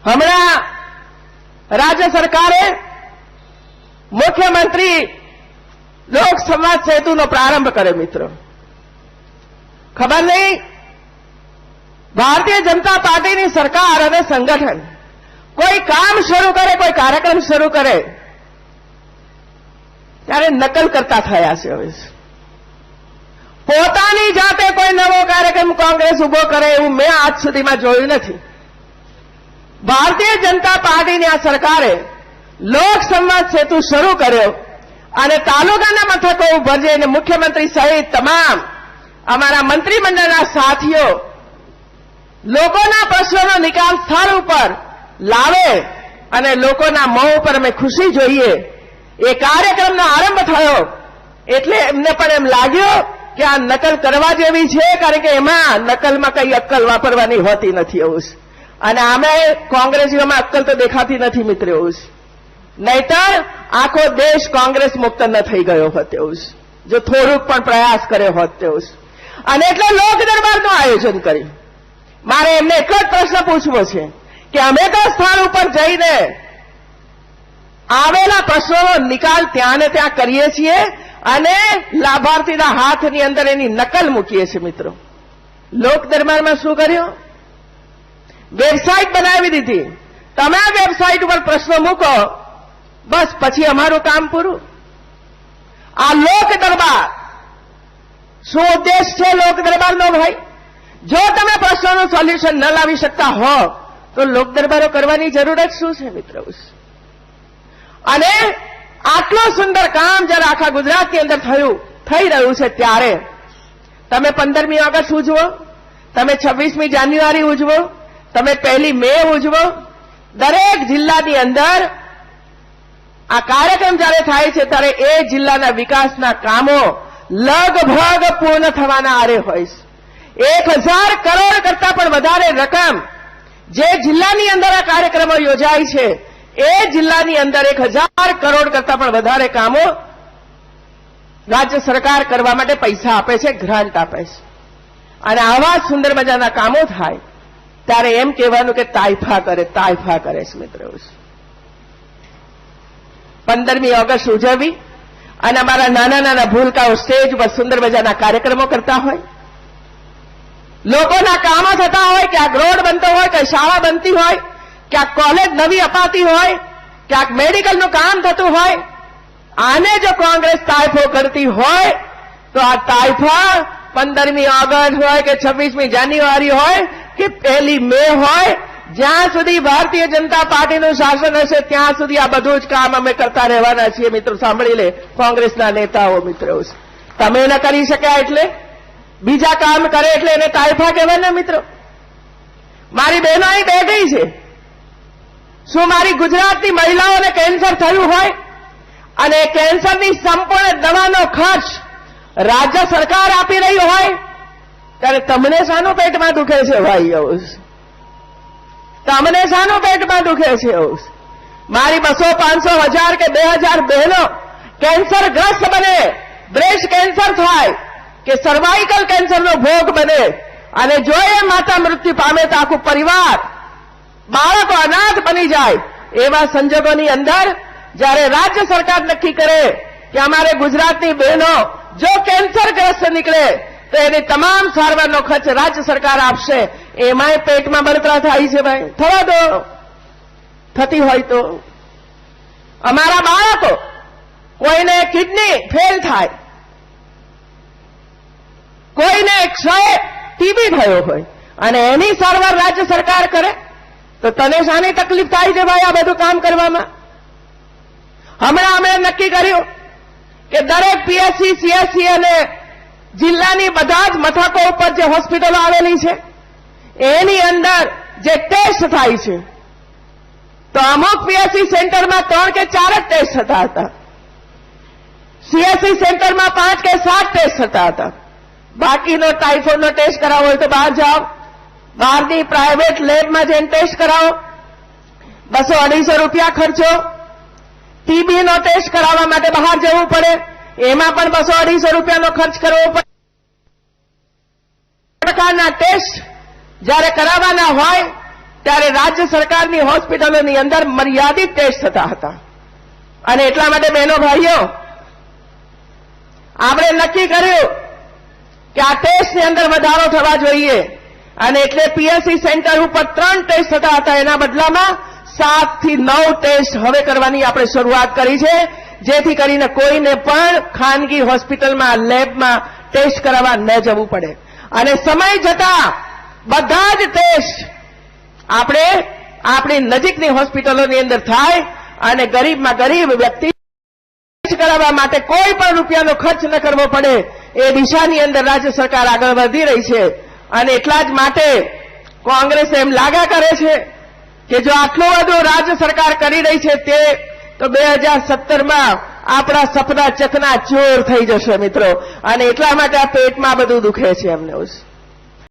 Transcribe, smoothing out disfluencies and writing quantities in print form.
હમણાં રાજ્ય સરકારે મુખ્યમંત્રી લોક સંવાદ સેતુનો પ્રારંભ કર્યો મિત્રો. ખબર નહીં ભારતીય જનતા પાર્ટીની સરકાર અને સંગઠન કોઈ કામ શરૂ કરે, કોઈ કાર્યક્રમ શરૂ કરે ત્યારે નકલ કરતા થયા છે. હવે પોતાની જાતે કોઈ નવો કાર્યક્રમ કોંગ્રેસ ઉભો કરે એવું મેં આજ સુધીમાં જોયું નથી. ભારતીય જનતા પાર્ટીની આ સરકારે લોક સંવાદ સેતુ શરૂ કર્યો અને તાલુકાના મથકો ઉપર જઈને મુખ્યમંત્રી સહિત તમામ અમારા મંત્રીમંડળના સાથીઓ લોકોના પ્રશ્નોનો નિકાલ સ્થળ ઉપર લાવે અને લોકોના મોં ઉપર અમે ખુશી જોઈએ. એ કાર્યક્રમનો આરંભ થયો એટલે એમને પણ એમ લાગ્યો કે આ નકલ કરવા જેવી છે, કારણ કે એમાં નકલમાં કઈ અક્કલ વાપરવાની હોતી નથી એવું. અને આમે કોંગ્રેસીઓમાં અક્કલ તો દેખાતી નથી મિત્ર એવું. નહીતર આખો દેશ કોંગ્રેસ મુક્ત ન થઈ ગયો હોત એવું, જો થોડુંક પણ પ્રયાસ કર્યો હોત તેવું. અને એટલે લોક દરબારનું આયોજન કર્યું. મારે એમને એટલો જ પ્રશ્ન પૂછવો છે કે અમે તો સ્થળ ઉપર જઈને આવેલા પ્રશ્નોનો નિકાલ ત્યાં ને ત્યાં કરીએ છીએ અને લાભાર્થીના હાથની અંદર એની નકલ મૂકીએ છીએ મિત્રો. લોક દરબારમાં શું કર્યું? વેબસાઇટ બનાવી દીધી. તમે આ વેબસાઇટ ઉપર પ્રશ્નો મૂકો, બસ પછી અમારું કામ પૂરું. આ લોક દરબાર શું ઉદ્દેશ છે લોક દરબારનો ભાઈ? જો તમે પ્રશ્નોનું સોલ્યુશન ન લાવી શકતા હો તો લોક દરબારો કરવાની જરૂર જ શું છે મિત્રો? અને આટલું સુંદર કામ જ્યારે આખા ગુજરાતની અંદર થઈ રહ્યું છે ત્યારે તમે 15મી ઓગસ્ટ ઉજવો, તમે 26મી જાન્યુઆરી ઉજવો, તમે 1લી મે ઉજવો. દરેક જિલ્લાની અંદર આ કાર્યક્રમ જ્યારે થાય છે ત્યારે એ જિલ્લાના વિકાસના કામો લગભગ પૂર્ણ થવાના આરે હોય છે. 1000 કરોડ કરતા પણ વધારે રકમ જે જિલ્લાની અંદર આ કાર્યક્રમો યોજાય છે એ જિલ્લાની અંદર 1000 કરોડ કરતા પણ વધારે કામો રાજ્ય સરકાર કરવા માટે પૈસા આપે છે, ગ્રાન્ટ આપે છે. અને આવા સુંદર મજાના કામો થાય ત્યારે એમ કહેવાનું કે તાઇફા કરે છે મિત્રો. 15મી ઓગસ્ટ ઉજવવી અને અમારા નાના નાના ભૂલકાઓ સ્ટેજ ઉપર સુંદર મજાના કાર્યક્રમો કરતા હોય, લોકોના કામો થતા હોય, ક્યાંક રોડ બનતો હોય, ક્યાંક શાળા બનતી હોય, ક્યાંક કોલેજ નવી અપાતી હોય, ક્યાંક મેડિકલનું કામ થતું હોય, આને જો કોંગ્રેસ તાઇફો કરતી હોય તો આ તાઇફા 15મી ઓગસ્ટ હોય કે 26મી જાન્યુઆરી હોય કે 1લી મે હોય, જ્યાં સુધી ભારતીય જનતા પાર્ટીનું શાસન હશે ત્યાં સુધી આ બધું જ કામ અમે કરતા રહેવાના છીએ મિત્રો. સાંભળી લે કોંગ્રેસના નેતાઓ મિત્રો, તમે ન કરી શક્યા એટલે બીજા કામ કરે એટલે એને તાઇફા કહેવાય ને મિત્રો. મારી બહેનો અહીં બેઠી છે. શું મારી ગુજરાતની મહિલાઓને કેન્સર થયું હોય અને કેન્સરની સંપૂર્ણ દવાનો ખર્ચ રાજ્ય સરકાર આપી રહી હોય ત્યારે તમને શાનું પેટમાં દુખે છે ભાઈ? એવું તમને શાનું પેટમાં દુખે છે? એવું મારી 200, 500, 1000 કે 2000 બહેનો કેન્સરગ્રસ્ત બને, બ્રેસ્ટ કેન્સર થાય કે સર્વાઇકલ કેન્સરનો ભોગ બને અને જો એ માતા મૃત્યુ પામે તો આખું પરિવાર, બાળકો અનાથ બની જાય. એવા સંજોગોની અંદર જ્યારે રાજ્ય સરકાર નક્કી કરે કે અમારે ગુજરાતની બહેનો જો કેન્સરગ્રસ્ત નીકળે તો એની તમામ સારવારનો ખર્ચ રાજ્ય સરકાર આપશે, એમાંય પેટમાં બળતરા થાય છે ભાઈ. થવા દો, થતી હોય તો. અમારા બાળકો, કોઈને કિડની ફેલ થાય, કોઈને ક્ષય, ટીબી થયો હોય અને એની સારવાર રાજ્ય સરકાર કરે તો તને શાની તકલીફ થાય છે ભાઈ આ બધું કામ કરવામાં? હમણાં અમે નક્કી કર્યું કે દરેક પીએચસી, સીએચસી અને જિલ્લાની બધા જ મથકો ઉપર જે હોસ્પિટલો આવેલી છે એની અંદર જે ટેસ્ટ થાય છે તો અમુક પીએચસી સેન્ટરમાં 3 કે 4 જ ટેસ્ટ થતા હતા, સીએચસી સેન્ટરમાં 5 કે 7 ટેસ્ટ થતા હતા. બાકીનો ટાઇફોઇડનો ટેસ્ટ કરાવો હોય તો બહાર જાઓ, બહારની પ્રાઇવેટ લેબમાં જઈને ટેસ્ટ કરાવો, 200-250 રૂપિયા ખર્ચો. ટીબીનો ટેસ્ટ કરાવવા માટે બહાર જવું પડે, એમાં પણ 200-250 રૂપિયાનો ખર્ચ કરવો પડે. પ્રકારના ટેસ્ટ જ્યારે કરાવવાના હોય ત્યારે રાજ્ય સરકારની હોસ્પિટલોની અંદર મર્યાદિત ટેસ્ટ થતા હતા. અને એટલા માટે બહેનો ભાઈઓ આપણે નક્કી કર્યું કે આ ટેસ્ટની અંદર વધારો થવા જોઈએ. અને એટલે પીએસસી સેન્ટર ઉપર 3 ટેસ્ટ થતા હતા, એના બદલામાં 7 થી 9 ટેસ્ટ હવે કરવાની આપણે શરૂઆત કરી છે, જેથી કરીને કોઈને પણ ખાનગી હોસ્પિટલમાં લેબમાં ટેસ્ટ કરાવવા ન જવું પડે. અને સમય જતાં બધા જ ટેસ્ટ આપણે આપણી નજીકની હોસ્પિટલોની અંદર થાય અને ગરીબમાં ગરીબ વ્યક્તિ કરાવવા માટે કોઈ પણ રૂપિયાનો ખર્ચ ન કરવો પડે એ દિશાની અંદર રાજ્ય સરકાર આગળ વધી રહી છે. અને એટલા જ માટે કોંગ્રેસ એમ લાગા કરે છે કે જો આટલું બધું રાજ્ય સરકાર કરી રહી છે તે તો 2017માં આપણા સપના ચકના ચોર થઈ જશે મિત્રો. અને એટલા માટે આ પેટમાં બધું દુખે છે અમને.